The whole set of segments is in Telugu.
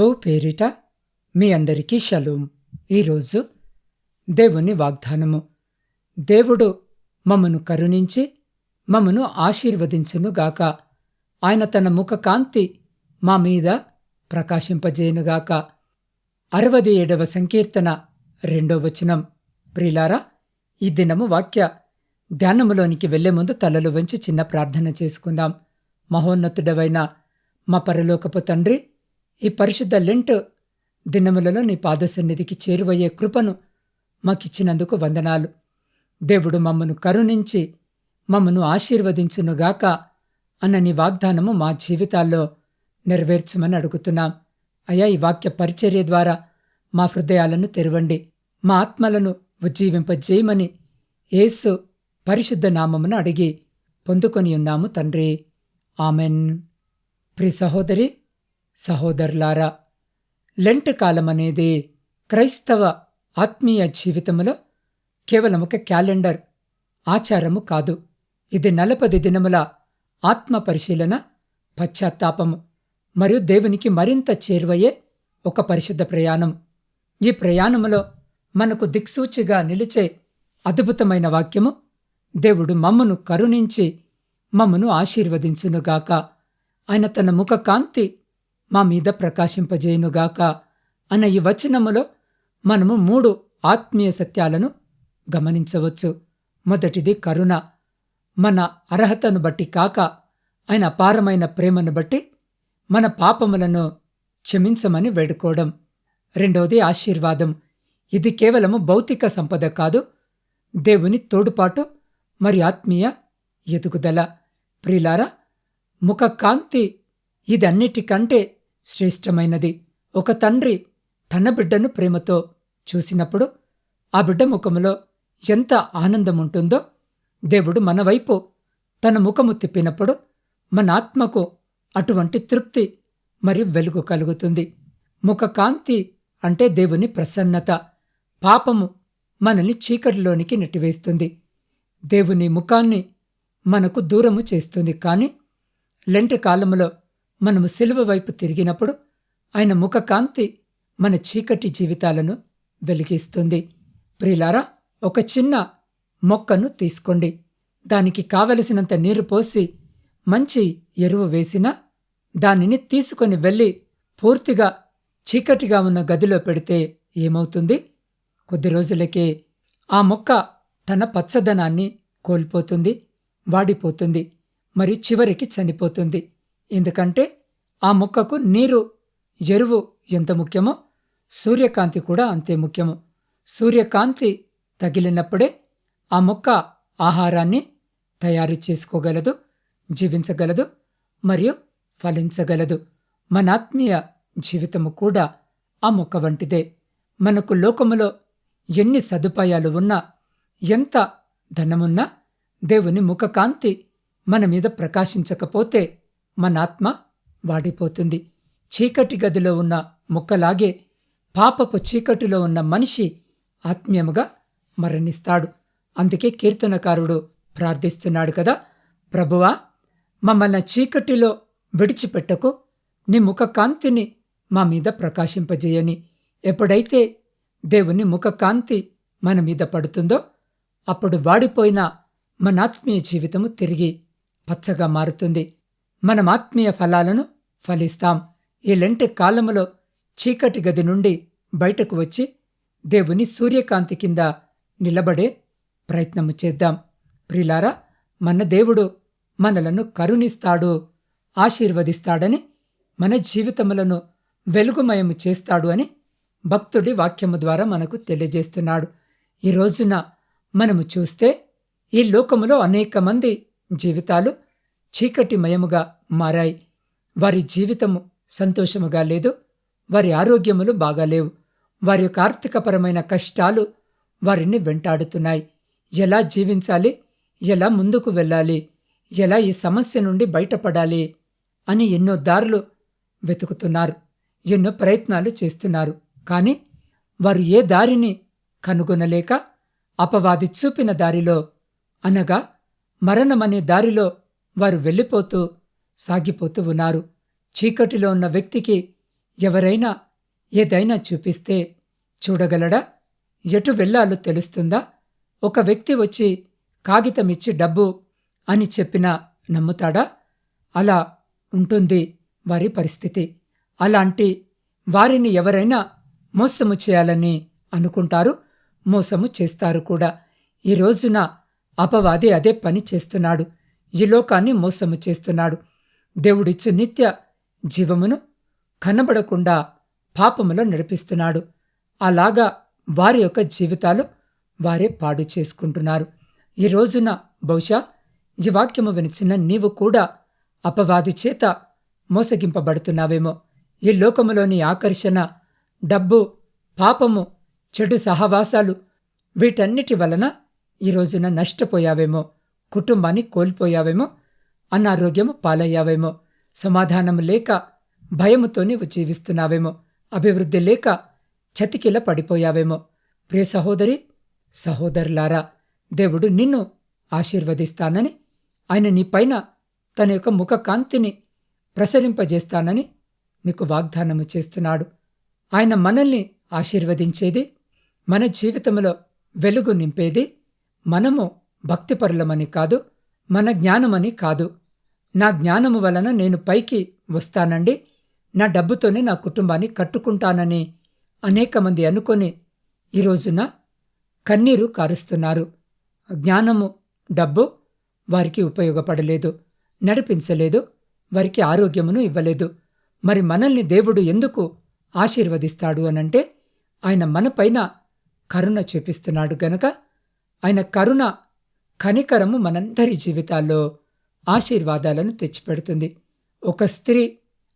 ప్రభువు పేరిట మీ అందరికీ షలోం. ఈరోజు దేవుని వాగ్దానము. దేవుడు మమ్మను కరుణించి మమ్మను ఆశీర్వదించునుగాక. ఆయన తన ముఖ కాంతి మా మీద ప్రకాశింపజేయునుగాక. 67వ సంకీర్తన 2వ వచనం. ప్రియులారా, ఈ దినము వాక్య ధ్యానములోనికి వెళ్లే ముందు తలలు వంచి చిన్న ప్రార్థన చేసుకుందాం. మహోన్నతుడవైన మా పరలోకపు తండ్రి, ఈ పరిశుద్ధ లెంట్ దినములలో నీ పాదసన్నిధికి చేరువయ్యే కృపను మాకిచ్చినందుకు వందనాలు. దేవుడు మమ్మను కరుణించి మమ్మను ఆశీర్వదించునుగాక అన్న నీ వాగ్దానము మా జీవితాల్లో నెరవేర్చమని అడుగుతున్నాం. అయ్యా, ఈ వాక్య పరిచర్య ద్వారా మా హృదయాలను తెరవండి, మా ఆత్మలను ఉజ్జీవింపజేయమని యేసు పరిశుద్ధ నామమును అడిగి పొందుకొని ఉన్నాము తండ్రి. ఆమెన్. ప్రియ సహోదరి సహోదరులారా, లెంట్ కాలమనేది క్రైస్తవ ఆత్మీయ జీవితంలో కేవలం ఒక క్యాలెండర్ ఆచారము కాదు. ఇది 40 దినముల ఆత్మ పరిశీలన, పశ్చాత్తాపము మరియు దేవునికి మరింత చేరువయ్యే ఒక పరిశుద్ధ ప్రయాణం. ఈ ప్రయాణములో మనకు దిక్సూచిగా నిలిచే అద్భుతమైన వాక్యము, దేవుడు మమ్మను కరుణించి మమ్మను ఆశీర్వదించునుగాక. ఆయన తన ముఖ కాంతి మా మీద ప్రకాశింపజేయునుగాక అన్న ఈ వచనములో మనము 3 ఆత్మీయ సత్యాలను గమనించవచ్చు. మొదటిది కరుణ. మన అర్హతను బట్టి కాక, ఆయన అపారమైన ప్రేమను బట్టి మన పాపములను క్షమించమని వేడుకోవడం. రెండవది ఆశీర్వాదం. ఇది కేవలము భౌతిక సంపద కాదు, దేవుని తోడుపాటు మరి ఆత్మీయ ఎదుగుదల. ప్రియులారా, ముఖ కాంతి ఇది అన్నిటికంటే శ్రేష్టమైనది. ఒక తండ్రి తన బిడ్డను ప్రేమతో చూసినప్పుడు ఆ బిడ్డ ముఖములో ఎంత ఆనందముంటుందో, దేవుడు మన వైపు తన ముఖము తిప్పినప్పుడు మన ఆత్మకు అటువంటి తృప్తి మరియు వెలుగు కలుగుతుంది. ముఖ కాంతి అంటే దేవుని ప్రసన్నత. పాపము మనల్ని చీకటిలోనికి నెట్టివేస్తుంది, దేవుని ముఖాన్ని మనకు దూరము చేస్తుంది. కాని లెంట్ కాలములో మనము సిలువ వైపు తిరిగినప్పుడు ఆయన ముఖ కాంతి మన చీకటి జీవితాలను వెలిగిస్తుంది. ప్రియులారా, ఒక చిన్న మొక్కను తీసుకోండి. దానికి కావలసినంత నీరు పోసి మంచి ఎరువు వేసినా దానిని తీసుకొని వెళ్ళి పూర్తిగా చీకటిగా ఉన్న గదిలో పెడితే ఏమవుతుంది? కొద్ది రోజులకే ఆ మొక్క తన పచ్చదనాన్ని కోల్పోతుంది, వాడిపోతుంది, మరియు చివరికి చనిపోతుంది. ఎందుకంటే ఆ మొక్కకు నీరు, ఎరువు ఎంత ముఖ్యమో సూర్యకాంతి కూడా అంతే ముఖ్యము. సూర్యకాంతి తగిలినప్పుడే ఆ మొక్క ఆహారాన్ని తయారు చేసుకోగలదు, జీవించగలదు మరియు ఫలించగలదు. మన ఆత్మీయ జీవితము కూడా ఆ మొక్క వంటిదే. మనకు లోకములో ఎన్ని సదుపాయాలు ఉన్నా, ఎంత ధనమున్నా, దేవుని ముఖకాంతి మన మీద ప్రకాశించకపోతే మన ఆత్మ వాడిపోతుంది. చీకటి గదిలో ఉన్న మొక్కలాగే పాపపు చీకటిలో ఉన్న మనిషి ఆత్మీయముగా మరణిస్తాడు. అందుకే కీర్తనకారుడు ప్రార్థిస్తున్నాడు కదా, ప్రభువా, మమ్మల్ని చీకటిలో విడిచిపెట్టకు, నీ ముఖ కాంతిని మా మీద ప్రకాశింపజేయని. ఎప్పుడైతే దేవుని ముఖ కాంతి మన మీద పడుతుందో అప్పుడు వాడిపోయిన మన ఆత్మీయ జీవితము తిరిగి పచ్చగా మారుతుంది. మనం ఆత్మీయ ఫలాలను ఫలిస్తాం. ఈ లెంట్ కాలములో చీకటి గది నుండి బయటకు వచ్చి దేవుని సూర్యకాంతి కింద నిలబడే ప్రయత్నము చేద్దాం. ప్రియులారా, మన దేవుడు మనలను కరుణిస్తాడు, ఆశీర్వదిస్తాడని, మన జీవితములను వెలుగుమయము చేస్తాడు అని భక్తుడి వాక్యము ద్వారా మనకు తెలియజేస్తున్నాడు. ఈ రోజున మనము చూస్తే ఈ లోకములో అనేక మంది జీవితాలు చీకటిమయముగా మారాయి. వారి జీవితము సంతోషముగా లేదు, వారి ఆరోగ్యములు బాగాలేవు, వారి యొక్క ఆర్థికపరమైన కష్టాలు వారిని వెంటాడుతున్నాయి. ఎలా జీవించాలి, ఎలా ముందుకు వెళ్ళాలి, ఎలా ఈ సమస్య నుండి బయటపడాలి అని ఎన్నో దారులు వెతుకుతున్నారు, ఎన్నో ప్రయత్నాలు చేస్తున్నారు. కానీ వారు ఏ దారిని కనుగొనలేక అపవాది చూపిన దారిలో, అనగా మరణమనే దారిలో వారు వెళ్ళిపోతూ సాగిపోతూ ఉన్నారు. చీకటిలో ఉన్న వ్యక్తికి ఎవరైనా ఏదైనా చూపిస్తే చూడగలడా? ఎటు వెళ్ళాలో తెలుస్తుందా? ఒక వ్యక్తి వచ్చి కాగితమిచ్చి డబ్బు అని చెప్పినా నమ్ముతాడా? అలా ఉంటుంది వారి పరిస్థితి. అలాంటి వారిని ఎవరైనా మోసము చేయాలని అనుకుంటారు, మోసము చేస్తారు కూడా. ఈ రోజున అపవాది అదే పని చేస్తున్నాడు. ఈ లోకాన్ని మోసము చేస్తున్నాడు. దేవుడిచ్చు నిత్య జీవమును కనబడకుండా పాపములో నడిపిస్తున్నాడు. అలాగా వారి యొక్క జీవితాలు వారే పాడు చేసుకుంటున్నారు. ఈ రోజున బహుశా ఈ వాక్యము వినిచిన నీవు కూడా అపవాది చేత మోసగింపబడుతున్నావేమో. ఈ లోకములోని ఆకర్షణ, డబ్బు, పాపము, చెడు సహవాసాలు, వీటన్నిటి వలన ఈ రోజున నష్టపోయావేమో. కుటుంబాన్ని కోల్పోయావేమో. అనారోగ్యము పాలయ్యావేమో. సమాధానము లేక భయముతో నీవు జీవిస్తున్నావేమో. అభివృద్ధి లేక చతికిల పడిపోయావేమో. ప్రియ సహోదరి, సహోదరులారా, దేవుడు నిన్ను ఆశీర్వదిస్తానని, ఆయన నీపైన తన యొక్క ముఖ కాంతిని ప్రసరింపజేస్తానని నీకు వాగ్దానము చేస్తున్నాడు. ఆయన మనల్ని ఆశీర్వదించేది, మన జీవితంలో వెలుగు నింపేది మనము భక్తిపరులమని కాదు, మన జ్ఞానమని కాదు. నా జ్ఞానము వలన నేను పైకి వస్తానండి, నా డబ్బుతోనే నా కుటుంబాన్ని కట్టుకుంటానని అనేక మంది అనుకొని ఈ రోజున కన్నీరు కారుస్తున్నారు. జ్ఞానము, డబ్బు వారికి ఉపయోగపడలేదు, నడిపించలేదు, వారికి ఆరోగ్యమును ఇవ్వలేదు. మరి మనల్ని దేవుడు ఎందుకు ఆశీర్వదిస్తాడు అనంటే, ఆయన మనపైన కరుణ చూపిస్తున్నాడు గనక. ఆయన కరుణ, కనికరము మనందరి జీవితాల్లో ఆశీర్వాదాలను తెచ్చిపెడుతుంది. ఒక స్త్రీ,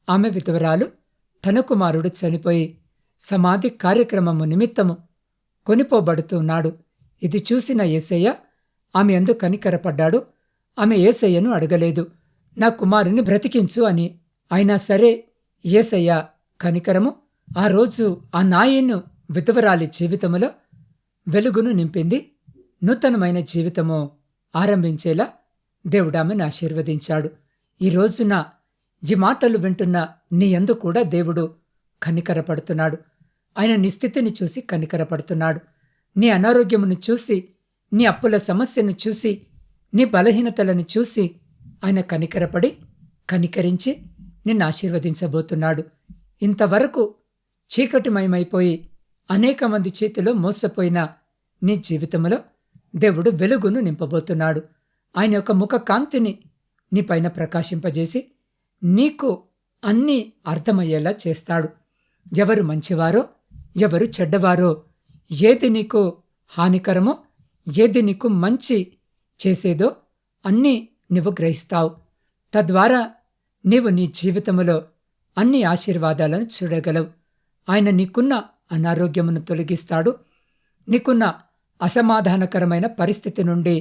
ఆమె విధవరాలు, తన కుమారుడు చనిపోయి సమాధి కార్యక్రమము నిమిత్తము కొనిపోబడుతున్నాడు. ఇది చూసిన యేసయ్య ఆమె యందు కనికరపడ్డాడు. ఆమె యేసయ్యను అడగలేదు, నా కుమారుని బ్రతికించు అని. అయినా సరే యేసయ్య కనికరము ఆ రోజు ఆ నాయను విధవరాలి జీవితములో వెలుగును నింపింది. నూతనమైన జీవితము ఆరంభించేలా దేవుడామెను ఆశీర్వదించాడు. ఈ రోజున ఈ మాటలు వింటున్న నీ యందు కూడా దేవుడు కనికరపడుతున్నాడు. ఆయన నీ స్థితిని చూసి కనికరపడుతున్నాడు. నీ అనారోగ్యమును చూసి, నీ అప్పుల సమస్యను చూసి, నీ బలహీనతలను చూసి ఆయన కనికరపడి, కనికరించి నిన్ను ఆశీర్వదించబోతున్నాడు. ఇంతవరకు చీకటిమయమైపోయి అనేక మంది చేతిలో మోసపోయిన నీ జీవితంలో దేవుడు వెలుగును నింపబోతున్నాడు. ఆయన యొక్క ముఖ కాంతిని నీపైన ప్రకాశింపజేసి నీకు అన్నీ అర్థమయ్యేలా చేస్తాడు. ఎవరు మంచివారో, ఎవరు చెడ్డవారో, ఏది నీకు హానికరమో, ఏది నీకు మంచి చేసేదో అన్నీ నువ్వు గ్రహిస్తావు. తద్వారా నీవు నీ జీవితంలో అన్ని ఆశీర్వాదాలను చూడగలవు. ఆయన నీకున్న అనారోగ్యమును తొలగిస్తాడు. నీకున్న అసమాధానకరమైన పరిస్థితి నుండి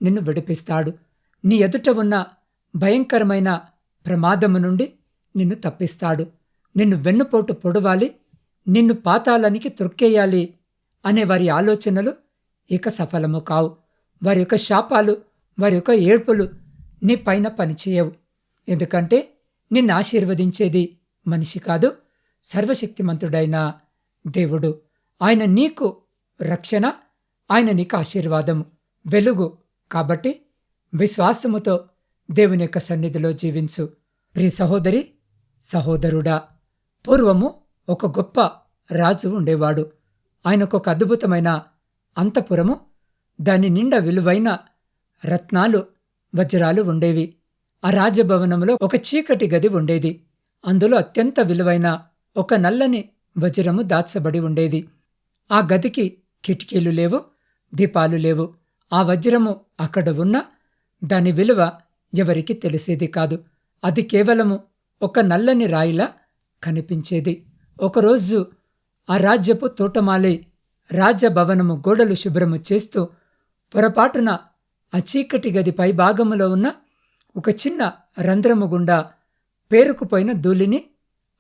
నిన్ను విడిపిస్తాడు. నీ ఎదుట ఉన్న భయంకరమైన ప్రమాదము నుండి నిన్ను తప్పిస్తాడు. నిన్ను వెన్నుపోటు పొడవాలి, నిన్ను పాతాళానికి త్రొక్కేయాలి అనే వారి ఆలోచనలు ఇక సఫలము కావు. వారి యొక్క శాపాలు, వారి యొక్క ఏడ్పులు నీ పైన పనిచేయవు. ఎందుకంటే నిన్ను ఆశీర్వదించేది మనిషి కాదు, సర్వశక్తిమంతుడైన దేవుడు. ఆయన నీకు రక్షణ, ఆయన నీకు ఆశీర్వాదము, వెలుగు. కాబట్టి విశ్వాసముతో దేవుని యొక్క సన్నిధిలో జీవించు. ప్రియ సహోదరి, సహోదరుడా, పూర్వము ఒక గొప్ప రాజు ఉండేవాడు. ఆయనకొక అద్భుతమైన అంతఃపురము, దాని నిండా విలువైన రత్నాలు, వజ్రాలు ఉండేవి. ఆ రాజభవనంలో ఒక చీకటి గది ఉండేది. అందులో అత్యంత విలువైన ఒక నల్లని వజ్రము దాచబడి ఉండేది. ఆ గదికి కిటికీలు లేవు, దీపాలు లేవు. ఆ వజ్రము అక్కడ ఉన్నా దాని విలువ ఎవరికి తెలిసేది కాదు. అది కేవలము ఒక నల్లని రాయిలా కనిపించేది. ఒకరోజు ఆ రాజ్యపు తోటమాలి రాజభవనము గోడలు శుభ్రము చేస్తూ పొరపాటున ఆ చీకటి గది పై భాగములో ఉన్న ఒక చిన్న రంధ్రము గుండా పేరుకుపోయిన ధూళిని,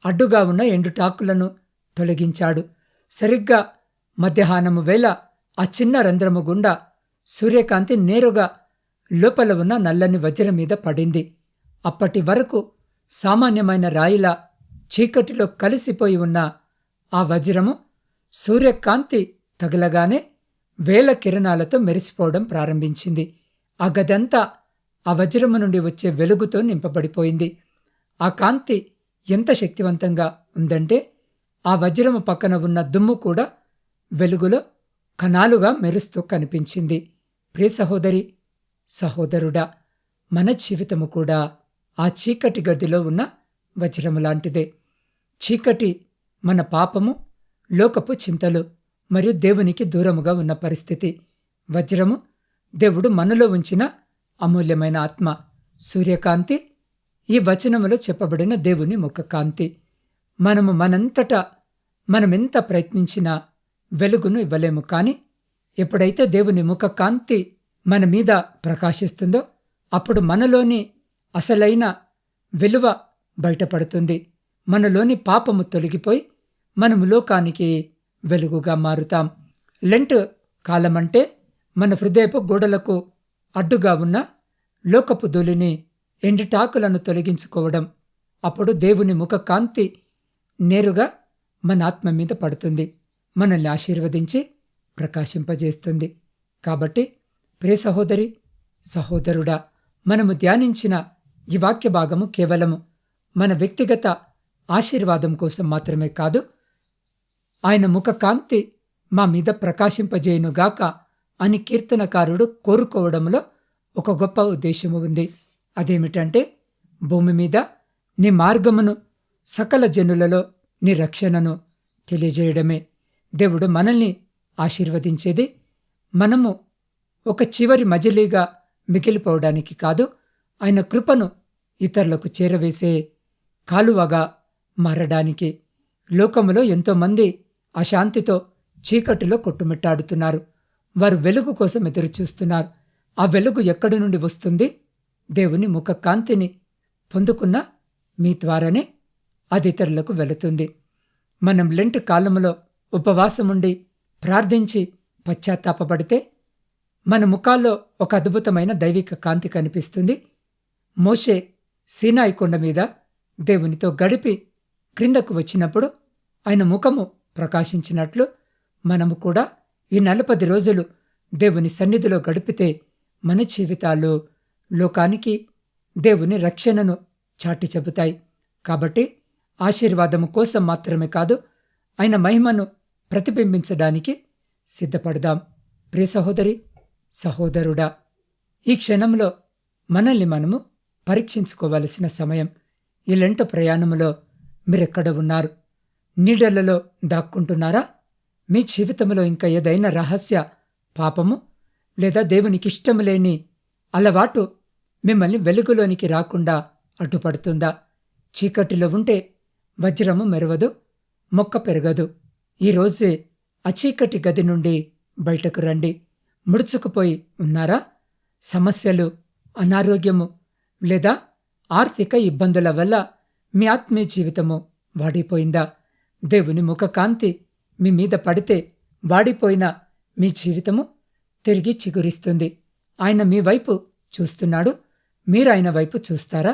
అడ్డుగా ఉన్న ఎండుటాకులను తొలగించాడు. సరిగ్గా మధ్యాహ్నము వేళ ఆ చిన్న రంధ్రము గుండా సూర్యకాంతి నేరుగా లోపల ఉన్న నల్లని వజ్రం మీద పడింది. అప్పటి వరకు సామాన్యమైన రాయిలా, చీకటిలో కలిసిపోయి ఉన్న ఆ వజ్రము సూర్యకాంతి తగలగానే వేల కిరణాలతో మెరిసిపోవడం ప్రారంభించింది. ఆ గదంతా ఆ వజ్రము నుండి వచ్చే వెలుగుతో నింపబడిపోయింది. ఆ కాంతి ఎంత శక్తివంతంగా ఉందంటే ఆ వజ్రము పక్కన ఉన్న దుమ్ము కూడా వెలుగులో కణాలుగా మెరుస్తూ కనిపించింది. ప్రియ సహోదరి, సహోదరుడా, మన జీవితము కూడా ఆ చీకటి గదిలో ఉన్న వజ్రము లాంటిదే. చీకటి మన పాపము, లోకపు చింతలు మరియు దేవునికి దూరముగా ఉన్న పరిస్థితి. వజ్రము దేవుడు మనలో ఉంచిన అమూల్యమైన ఆత్మ. సూర్యకాంతి ఈ వచనములో చెప్పబడిన దేవుని ముఖ కాంతి. మనమెంత ప్రయత్నించినా వెలుగును ఇవ్వలేము. కానీ ఎప్పుడైతే దేవుని ముఖ కాంతి మన మీద ప్రకాశిస్తుందో అప్పుడు మనలోని అసలైన విలువ బయటపడుతుంది. మనలోని పాపము తొలగిపోయి మనము లోకానికి వెలుగుగా మారుతాం. లెంట్ కాలమంటే మన హృదయపు గోడలకు అడ్డుగా ఉన్న లోకపు ధూళిని, ఎండిటాకులను తొలగించుకోవడం. అప్పుడు దేవుని ముఖ కాంతి నేరుగా మన ఆత్మ మీద పడుతుంది, మనల్ని ఆశీర్వదించి ప్రకాశింపజేస్తుంది. కాబట్టి ప్రియ సహోదరి, సహోదరుడా, మనము ధ్యానించిన ఈ వాక్య భాగము కేవలము మన వ్యక్తిగత ఆశీర్వాదం కోసం మాత్రమే కాదు, ఆయన ముఖ కాంతి మా మీద ప్రకాశింపజేయునుగాక అని కీర్తనకారుడు కోరుకోవడంలో ఒక గొప్ప ఉద్దేశము ఉంది. అదేమిటంటే, భూమి మీద నీ మార్గమును, సకల జనులలో నీ రక్షణను తెలియజేయడమే. దేవుడు మనల్ని ఆశీర్వదించేది మనము ఒక చివరి మజిలీగా మిగిలిపోవడానికి కాదు, ఆయన కృపను ఇతరులకు చేరవేసే కాలువగా మారడానికి. లోకములో ఎంతోమంది అశాంతితో చీకటిలో కొట్టుమిట్టాడుతున్నారు. వారు వెలుగు కోసం ఎదురుచూస్తున్నారు. ఆ వెలుగు ఎక్కడి నుండి వస్తుంది? దేవుని ముఖ కాంతిని పొందుకున్న మీ ద్వారానే అది ఇతరులకు వెళుతుంది. మనం లెంట్ కాలములో ఉపవాసముండి ప్రార్థించి పశ్చాత్తాపపడితే మన ముఖాల్లో ఒక అద్భుతమైన దైవిక కాంతి కనిపిస్తుంది. మోషే సీనాయి కొండ మీద దేవునితో గడిపి క్రిందకు వచ్చినప్పుడు ఆయన ముఖము ప్రకాశించినట్లు మనము కూడా ఈ 40 రోజులు దేవుని సన్నిధిలో గడిపితే మన జీవితాలు లోకానికి దేవుని రక్షణను చాటి చెబుతాయి. కాబట్టి ఆశీర్వాదము కోసం మాత్రమే కాదు, ఆయన మహిమను ప్రతిబింబించడానికి సిద్ధపడదాం. ప్రియ సహోదరి, సహోదరుడా, ఈ క్షణంలో మనల్ని మనము పరీక్షించుకోవలసిన సమయం. ఈ లెంట ప్రయాణములో మీరెక్కడ ఉన్నారు? నీడలలో దాక్కుంటున్నారా? మీ జీవితంలో ఇంకా ఏదైనా రహస్య పాపము లేదా దేవునికి ఇష్టము లేని అలవాటు మిమ్మల్ని వెలుగులోనికి రాకుండా అడ్డుపడుతుందా? చీకటిలో ఉంటే వజ్రము మెరవదు, మొక్క పెరగదు. ఈరోజే ఆ చీకటి గది నుండి బయటకు రండి. ముడుచుకుపోయి ఉన్నారా? సమస్యలు, అనారోగ్యము లేదా ఆర్థిక ఇబ్బందుల వల్ల మీ ఆత్మీయ జీవితము వాడిపోయిందా? దేవుని ముఖ కాంతి మీ మీద పడితే వాడిపోయిన మీ జీవితము తిరిగి చిగురిస్తుంది. ఆయన మీ వైపు చూస్తున్నాడు, మీరు ఆయన వైపు చూస్తారా?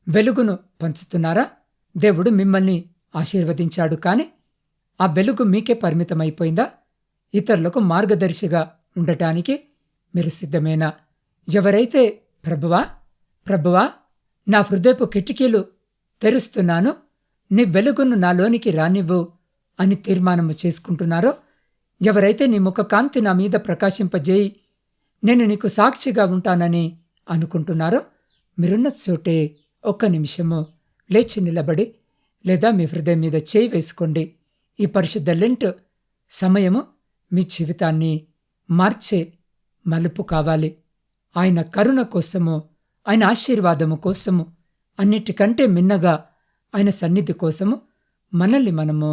వెలుగును పంచుతున్నారా? దేవుడు మిమ్మల్ని ఆశీర్వదించాడు, కానీ ఆ వెలుగు మీకే పరిమితమైపోయిందా? ఇతరులకు మార్గదర్శిగా ఉండటానికి మీరు సిద్ధమేనా? ఎవరైతే ప్రభువా, ప్రభువా, నా హృదయపు కిటికీలు తెరుస్తున్నాను, నీ వెలుగును నాలోనికి రానివ్వు అని తీర్మానము చేసుకుంటున్నారో, ఎవరైతే నీ ముఖ కాంతి నా మీద ప్రకాశింపజేయి, నేను నీకు సాక్షిగా ఉంటానని అనుకుంటున్నారో, మీరున్న చోటే ఒక్క నిమిషము లేచి నిలబడి లేదా మీ హృదయం మీద చేయి వేసుకోండి. ఈ పరిశుద్ధ లెంట్ సమయము మీ జీవితాన్ని మార్చే మలుపు కావాలి. ఆయన కరుణ కోసము, ఆయన ఆశీర్వాదము కోసము, అన్నిటికంటే మిన్నగా ఆయన సన్నిధి కోసము మనల్ని మనము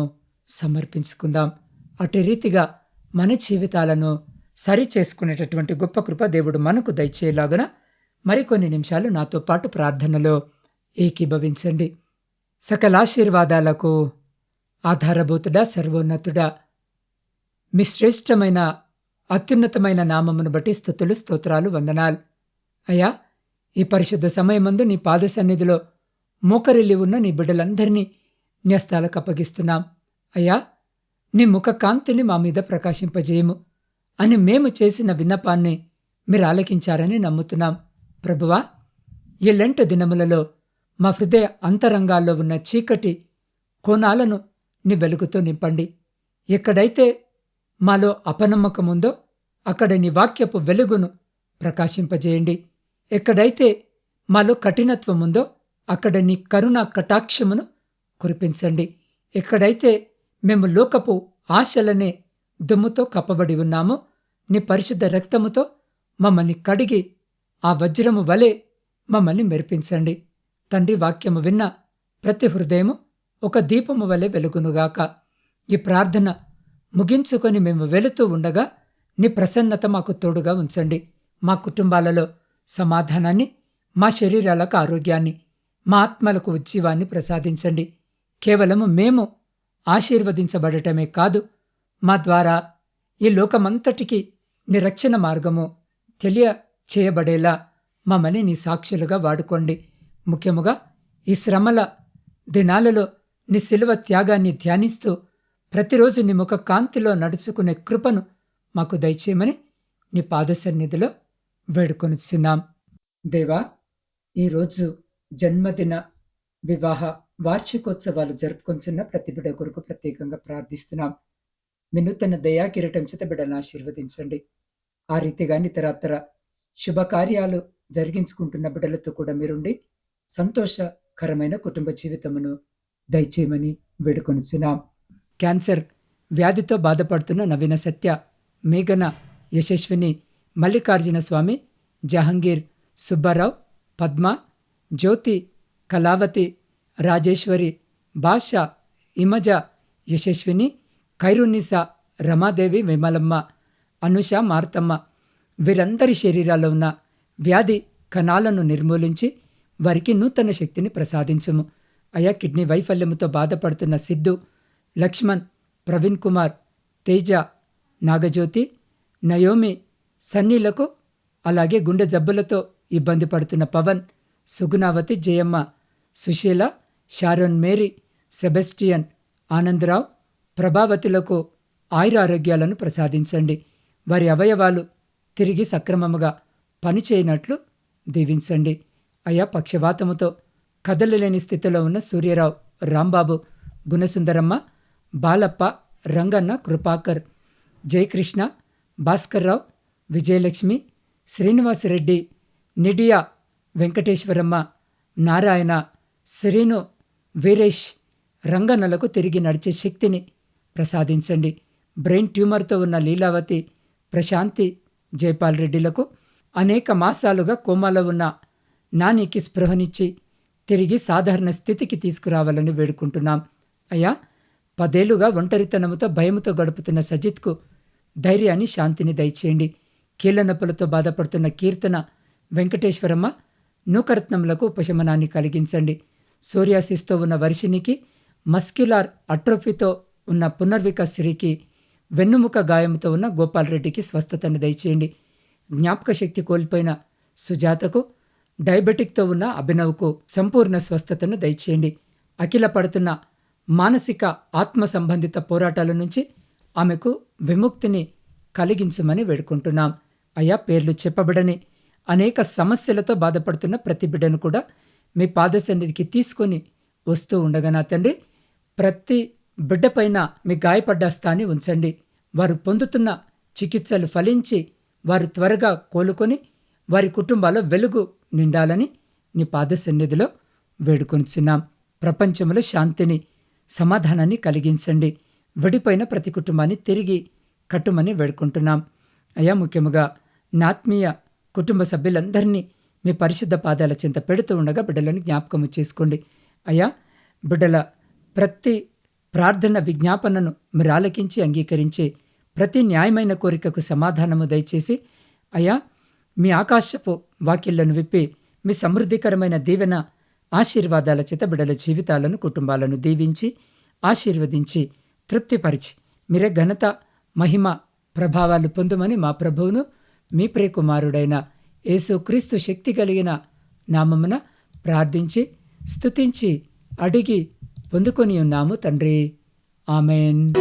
సమర్పించుకుందాం. అటు రీతిగా మన జీవితాలను సరి చేసుకునేటటువంటి గొప్ప కృప దేవుడు మనకు దయచేయలాగున మరికొన్ని నిమిషాలు నాతో పాటు ప్రార్థనలో ఏకీభవించండి. సకలాశీర్వాదాలకు ఆధారభూతుడా, సర్వోన్నతుడా, మీ శ్రేష్టమైన అత్యున్నతమైన నామమును బట్టి స్తుతులు, స్తోత్రాలు, వందనాలు. అయ్యా, ఈ పరిశుద్ధ సమయమందు నీ పాద సన్నిధిలో మోకరిల్లి ఉన్న నీ బిడ్డలందరినీ నీ హస్తాలకు అప్పగిస్తున్నాం. అయ్యా, నీ ముఖ కాంతిని మా మీద ప్రకాశింపజేయము అని మేము చేసిన విన్నపాన్ని మీరు ఆలకించారని నమ్ముతున్నాం. ప్రభువా, ఈ లెంట్ దినములలో మా హృదయ అంతరంగాల్లో ఉన్న చీకటి కోణాలను నీ వెలుగుతో నింపండి. ఎక్కడైతే మాలో అపనమ్మకముందో అక్కడ నీ వాక్యపు వెలుగును ప్రకాశింపజేయండి. ఎక్కడైతే మాలో కఠినత్వముందో అక్కడ నీ కరుణా కటాక్షమును కురిపించండి. ఎక్కడైతే మేము లోకపు ఆశలనే దుమ్ముతో కప్పబడి ఉన్నామో నీ పరిశుద్ధ రక్తముతో మమ్మల్ని కడిగి ఆ వజ్రము వలె మమ్మల్ని మెరిపించండి. తండ్రి, వాక్యము విన్న ప్రతి హృదయము ఒక దీపము వలె వెలుగునుగాక. ఈ ప్రార్థన ముగించుకొని మేము వెళుతూ ఉండగా నీ ప్రసన్నత మాకు తోడుగా ఉంచండి. మా కుటుంబాలలో సమాధానాన్ని, మా శరీరాలకు ఆరోగ్యాన్ని, మా ఆత్మలకు ఉజ్జీవాన్ని ప్రసాదించండి. కేవలము మేము ఆశీర్వదించబడటమే కాదు, మా ద్వారా ఈ లోకమంతటికీ నీ రక్షణ మార్గము తెలియచేయబడేలా మమ్మల్ని నీ సాక్షులుగా వాడుకోండి. ముఖ్యముగా ఈ శ్రమల దినాలలో నీ శిలువ త్యాగాన్ని ధ్యానిస్తూ ప్రతిరోజు నీ ముఖ కాంతిలో నడుచుకునే కృపను మాకు దయచేయమని నీ పాద సన్నిధిలో వేడుకొనుచున్నాం. దేవా, ఈరోజు జన్మదిన, వివాహ వార్షికోత్సవాలు జరుపుకొంచున్న ప్రతి బిడ్డ కొరకు ప్రత్యేకంగా ప్రార్థిస్తున్నాం. మీ నూతన దయా కిరీటం చేత బిడ్డలను ఆశీర్వదించండి. ఆ రీతిగా ఇతరత్ర శుభకార్యాలు జరిగించుకుంటున్న బిడ్డలతో కూడా మీరుండి సంతోషకరమైన కుటుంబ జీవితమును దయచేయమని వేడుకొనుచున్నాం. క్యాన్సర్ వ్యాధితో బాధపడుతున్న నవీన సత్య, మేఘన, యశస్విని, మల్లికార్జున స్వామి, జహంగీర్, సుబ్బారావు, పద్మ, జ్యోతి, కళావతి, రాజేశ్వరి, భాష, ఇమజ, యశస్విని, ఖైరునిసా, రమాదేవి, విమలమ్మ, అనుష, మార్తమ్మ వీరందరి శరీరాల్లో ఉన్న వ్యాధి కణాలను నిర్మూలించి వారికి నూతన శక్తిని ప్రసాదించుము. అయా, కిడ్నీ వైఫల్యముతో బాధపడుతున్న సిద్ధు, లక్ష్మణ్, ప్రవీణ్ కుమార్, తేజ, నాగజ్యోతి, నయోమి, సన్నీలకు, అలాగే గుండె జబ్బులతో ఇబ్బంది పడుతున్న Pavan, Sugunavathi, Jayamma, Sushila, Sharon Mary, Sebastian, Anandarao, ప్రభావతులకు ఆయురారోగ్యాలను ప్రసాదించండి. వారి అవయవాలు తిరిగి సక్రమముగా పనిచేయనట్లు దీవించండి. అయా, పక్షవాతముతో కదలలేని స్థితిలో ఉన్న సూర్యరావు, రాంబాబు, గుణసుందరమ్మ, బాలప్ప, రంగన్న, కృపాకర్, జయకృష్ణ, భాస్కర్రావు, విజయలక్ష్మి, శ్రీనివాసరెడ్డి, నిడియా, వెంకటేశ్వరమ్మ, నారాయణ, శ్రీను, వీరేష్, రంగన్నలకు తిరిగి నడిచే శక్తిని ప్రసాదించండి. బ్రెయిన్ ట్యూమర్తో ఉన్న లీలావతి, ప్రశాంతి, జైపాల్ రెడ్డిలకు అనేక మాసాలుగా కోమాలో ఉన్న నానికి స్పృహనిచ్చి తిరిగి సాధారణ స్థితికి తీసుకురావాలని వేడుకుంటున్నాం. అయ్యా, 10 ఏళ్లుగా ఒంటరితనముతో భయముతో గడుపుతున్న సజిత్కు ధైర్యాన్ని, శాంతిని దయచేయండి. కీళ్ల నొప్పులతో బాధపడుతున్న కీర్తన, వెంకటేశ్వరమ్మ, నూకరత్నములకు ఉపశమనాన్ని కలిగించండి. సోరియాసిస్తో ఉన్న వర్షినికి, మస్క్యులార్ అట్రోఫీతో ఉన్న పునర్వికాశ్రీకి, వెన్నుముక గాయంతో ఉన్న గోపాల్ రెడ్డికి స్వస్థతను దయచేయండి. జ్ఞాపక శక్తి కోల్పోయిన సుజాతకు, డయాబెటిక్తో ఉన్న అభినవ్కు సంపూర్ణ స్వస్థతను దయచేయండి. అఖిల పడుతున్న మానసిక, ఆత్మ సంబంధిత పోరాటాల నుంచి ఆమెకు విముక్తిని కలిగించమని వేడుకుంటున్నాం. అయ్యా, పేర్లు చెప్పబడని అనేక సమస్యలతో బాధపడుతున్న ప్రతి బిడ్డను కూడా మీ పాద సన్నిధికి తీసుకొని వస్తూ ఉండగా నా తండ్రి, ప్రతి బిడ్డపైన మీ గాయపడ్డ స్థాన్ని ఉంచండి. వారు పొందుతున్న చికిత్సలు ఫలించి వారు త్వరగా కోలుకొని వారి కుటుంబాల వెలుగు నిండాలని నీ పాద సన్నిధిలో వేడుకొనిచున్నాం. ప్రపంచంలో శాంతిని, సమాధానాన్ని కలిగించండి. విడిపోయిన ప్రతి కుటుంబాన్ని తిరిగి కట్టుమని వేడుకుంటున్నాం. అయ్యా, ముఖ్యముగా నా ఆత్మీయ కుటుంబ సభ్యులందరినీ మీ పరిశుద్ధ పాదాల చింత పెడుతూ ఉండగా బిడ్డలను జ్ఞాపకము చేసుకోండి. అయ్యా, బిడ్డల ప్రతి ప్రార్థన విజ్ఞాపనను మీరు ఆలకించి అంగీకరించి ప్రతి న్యాయమైన కోరికకు సమాధానము దయచేసి అయ్యా, మీ ఆకాశపు వాకిళ్లను విప్పి మీ సమృద్ధికరమైన దీవెన ఆశీర్వాదాల చేత బిడ్డల జీవితాలను, కుటుంబాలను దీవించి ఆశీర్వదించి తృప్తిపరిచి మీరే ఘనత, మహిమ, ప్రభావాలు పొందుమని మా ప్రభువును మీ ప్రియకుమారుడైన యేసుక్రీస్తు శక్తి కలిగిన నామమున ప్రార్థించి స్తుతించి అడిగి పొందుకొని ఉన్నాము తండ్రి. ఆమెన్.